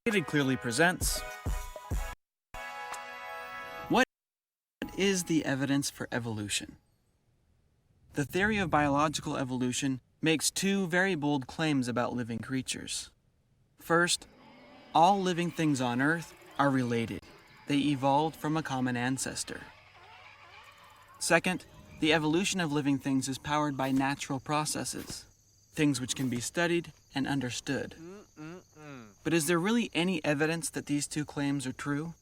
Shaded clearly presents. What is the evidence for evolution? The theory of biological evolution makes two very bold claims about living creatures. First, all living things on Earth are related. They evolved from a common ancestor. Second, the evolution of living things is powered by natural processes, things which can be studied and understood. But is there really any evidence that these two claims are true?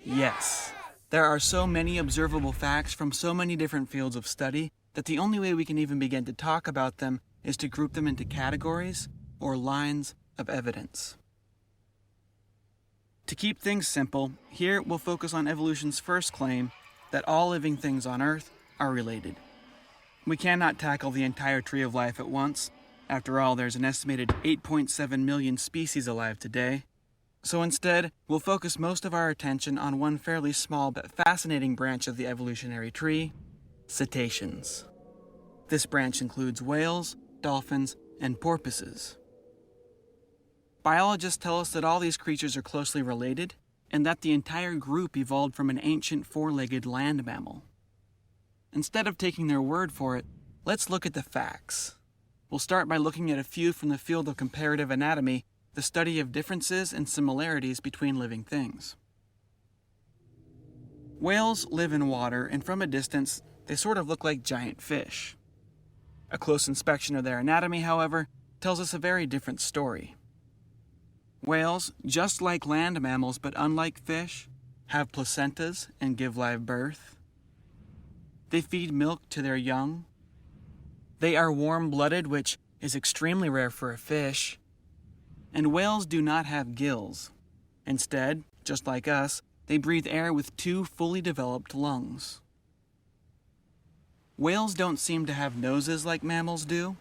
Yes. There are so many observable facts from so many different fields of study that the only way we can even begin to talk about them is to group them into categories or lines of evidence. To keep things simple, here we'll focus on evolution's first claim that all living things on Earth are related. We cannot tackle the entire tree of life at once. After all, there's an estimated 8.7 million species alive today. So instead, we'll focus most of our attention on one fairly small but fascinating branch of the evolutionary tree, cetaceans. This branch includes whales, dolphins, and porpoises. Biologists tell us that all these creatures are closely related, and that the entire group evolved from an ancient four-legged land mammal. Instead of taking their word for it, let's look at the facts. We'll start by looking at a few from the field of comparative anatomy, the study of differences and similarities between living things. Whales live in water, and from a distance, they sort of look like giant fish. A close inspection of their anatomy, however, tells us a very different story. Whales, just like land mammals but unlike fish, have placentas and give live birth. They feed milk to their young. They are warm-blooded, which is extremely rare for a fish. And whales do not have gills. Instead, just like us, they breathe air with two fully developed lungs. Whales don't seem to have noses like mammals do.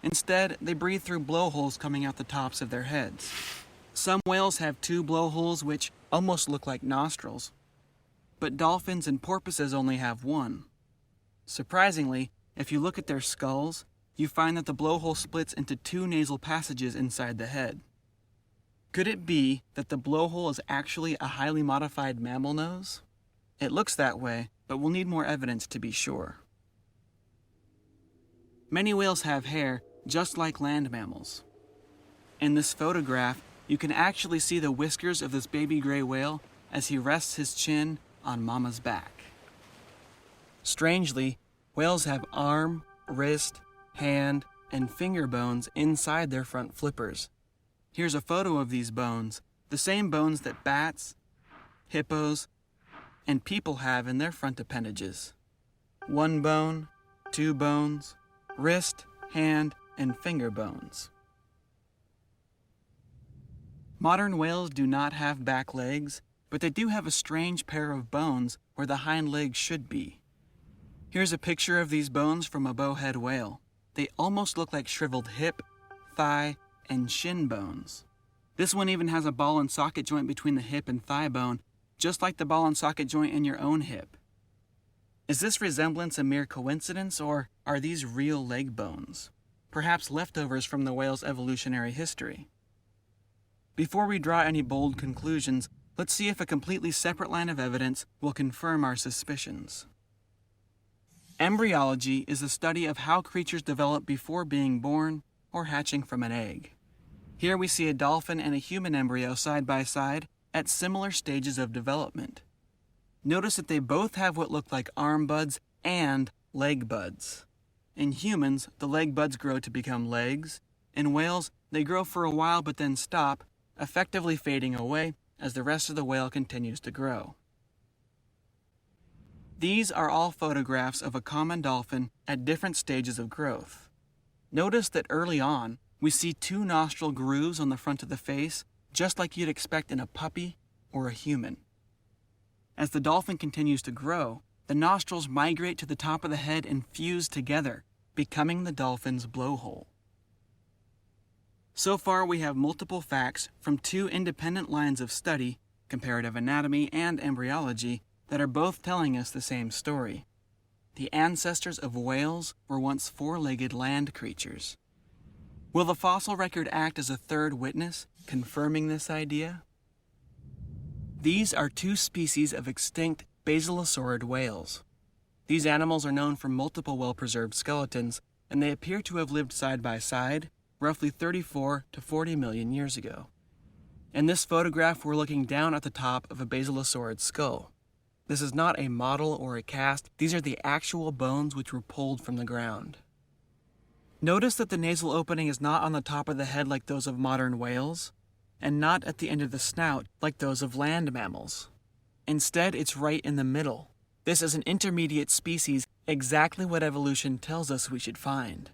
Instead, they breathe through blowholes coming out the tops of their heads. Some whales have two blowholes which almost look like nostrils, but dolphins and porpoises only have one. Surprisingly, if you look at their skulls, you find that the blowhole splits into two nasal passages inside the head. Could it be that the blowhole is actually a highly modified mammal nose? It looks that way, but we'll need more evidence to be sure. Many whales have hair, just like land mammals. In this photograph, you can actually see the whiskers of this baby gray whale as he rests his chin on mama's back. Strangely, whales have arm, wrist, hand, and finger bones inside their front flippers. Here's a photo of these bones, the same bones that bats, hippos, and people have in their front appendages. One bone, two bones, wrist, hand, and finger bones. Modern whales do not have back legs, but they do have a strange pair of bones where the hind legs should be. Here's a picture of these bones from a bowhead whale. They almost look like shriveled hip, thigh, and shin bones. This one even has a ball and socket joint between the hip and thigh bone, just like the ball and socket joint in your own hip. Is this resemblance a mere coincidence, or are these real leg bones? Perhaps leftovers from the whale's evolutionary history. Before we draw any bold conclusions, let's see if a completely separate line of evidence will confirm our suspicions. Embryology is the study of how creatures develop before being born or hatching from an egg. Here we see a dolphin and a human embryo side by side at similar stages of development. Notice that they both have what look like arm buds and leg buds. In humans, the leg buds grow to become legs. In whales, they grow for a while but then stop, effectively fading away as the rest of the whale continues to grow. These are all photographs of a common dolphin at different stages of growth. Notice that early on, we see two nostril grooves on the front of the face, just like you'd expect in a puppy or a human. As the dolphin continues to grow, the nostrils migrate to the top of the head and fuse together, becoming the dolphin's blowhole. So far, we have multiple facts from two independent lines of study, comparative anatomy and embryology, that are both telling us the same story. The ancestors of whales were once four-legged land creatures. Will the fossil record act as a third witness, confirming this idea? These are two species of extinct basilosaurid whales. These animals are known for multiple well-preserved skeletons, and they appear to have lived side by side roughly 34 to 40 million years ago. In this photograph, we're looking down at the top of a basilosaurid skull. This is not a model or a cast. These are the actual bones which were pulled from the ground. Notice that the nasal opening is not on the top of the head like those of modern whales, and not at the end of the snout like those of land mammals. Instead, it's right in the middle. This is an intermediate species, exactly what evolution tells us we should find.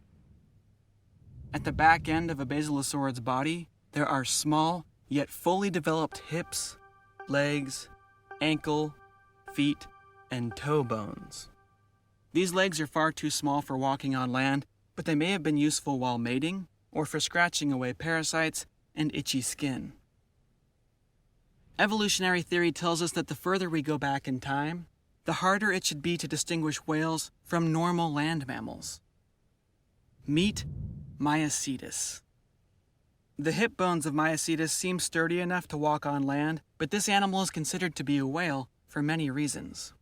At the back end of a basilosaurid's body, there are small, yet fully developed hips, legs, ankle, feet, and toe bones. These legs are far too small for walking on land, but they may have been useful while mating or for scratching away parasites and itchy skin. Evolutionary theory tells us that the further we go back in time, the harder it should be to distinguish whales from normal land mammals. Meet Myocetus. The hip bones of Myocetus seem sturdy enough to walk on land, but this animal is considered to be a whale for many reasons.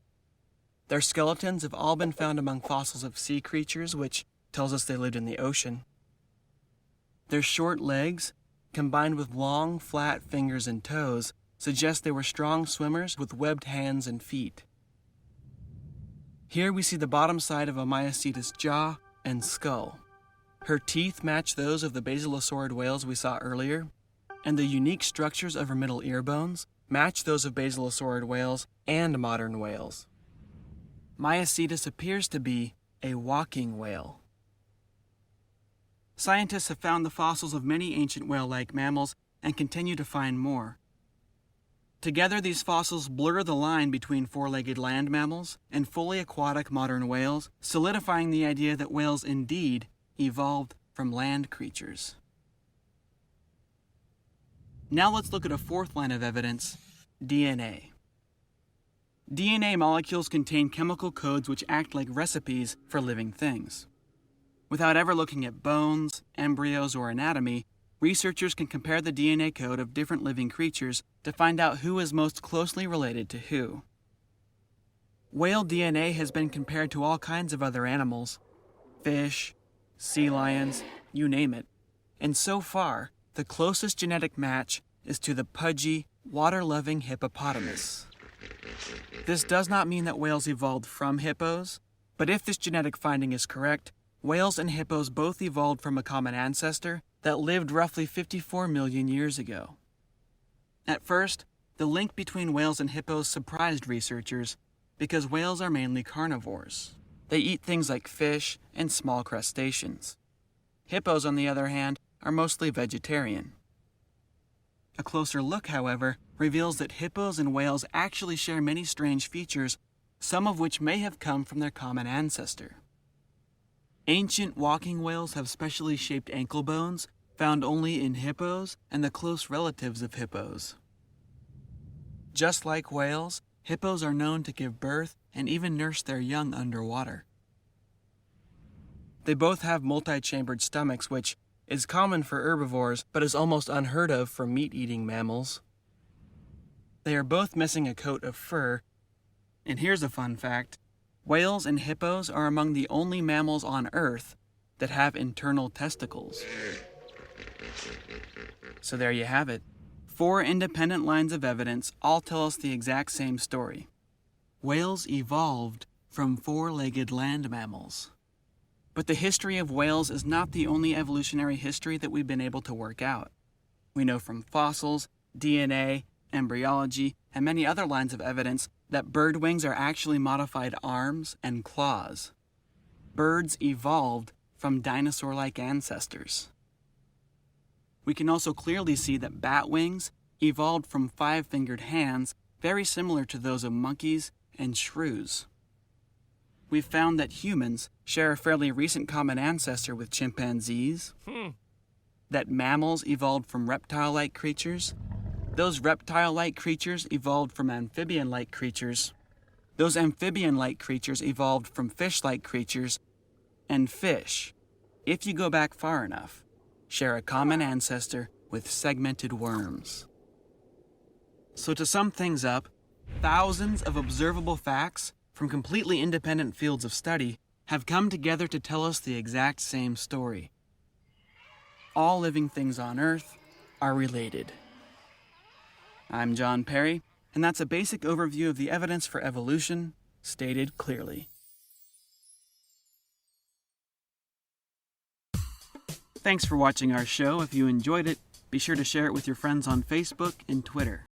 Their skeletons have all been found among fossils of sea creatures, which tells us they lived in the ocean. Their short legs, combined with long, flat fingers and toes, suggest they were strong swimmers with webbed hands and feet. Here we see the bottom side of a Myocetus jaw and skull. Her teeth match those of the basilosaurid whales we saw earlier, and the unique structures of her middle ear bones match those of basilosaurid whales and modern whales. Myocetus appears to be a walking whale. Scientists have found the fossils of many ancient whale-like mammals and continue to find more. Together, these fossils blur the line between four-legged land mammals and fully aquatic modern whales, solidifying the idea that whales indeed evolved from land creatures. Now let's look at a fourth line of evidence, DNA. DNA molecules contain chemical codes which act like recipes for living things. Without ever looking at bones, embryos, or anatomy, researchers can compare the DNA code of different living creatures to find out who is most closely related to who. Whale DNA has been compared to all kinds of other animals, fish, sea lions, you name it, and so far, the closest genetic match is to the pudgy, water-loving hippopotamus. This does not mean that whales evolved from hippos, but if this genetic finding is correct, whales and hippos both evolved from a common ancestor that lived roughly 54 million years ago. At first, the link between whales and hippos surprised researchers because whales are mainly carnivores. They eat things like fish and small crustaceans. Hippos, on the other hand, are mostly vegetarian. A closer look, however, reveals that hippos and whales actually share many strange features, some of which may have come from their common ancestor. Ancient walking whales have specially shaped ankle bones found only in hippos and the close relatives of hippos. Just like whales, hippos are known to give birth and even nurse their young underwater. They both have multi-chambered stomachs, which is common for herbivores but is almost unheard of for meat-eating mammals. They are both missing a coat of fur, and here's a fun fact. Whales and hippos are among the only mammals on Earth that have internal testicles. So there you have it. 4 independent lines of evidence all tell us the exact same story. Whales evolved from 4-legged land mammals. But the history of whales is not the only evolutionary history that we've been able to work out. We know from fossils, DNA, embryology, and many other lines of evidence that bird wings are actually modified arms and claws. Birds evolved from dinosaur-like ancestors. We can also clearly see that bat wings evolved from 5-fingered hands, very similar to those of monkeys and shrews. We've found that humans share a fairly recent common ancestor with chimpanzees, that mammals evolved from reptile-like creatures, those reptile-like creatures evolved from amphibian-like creatures, those amphibian-like creatures evolved from fish-like creatures, and fish, if you go back far enough, share a common ancestor with segmented worms. So to sum things up, thousands of observable facts from completely independent fields of study have come together to tell us the exact same story. All living things on Earth are related. I'm John Perry, and that's a basic overview of the evidence for evolution, stated clearly. Thanks for watching our show. If you enjoyed it, be sure to share it with your friends on Facebook and Twitter.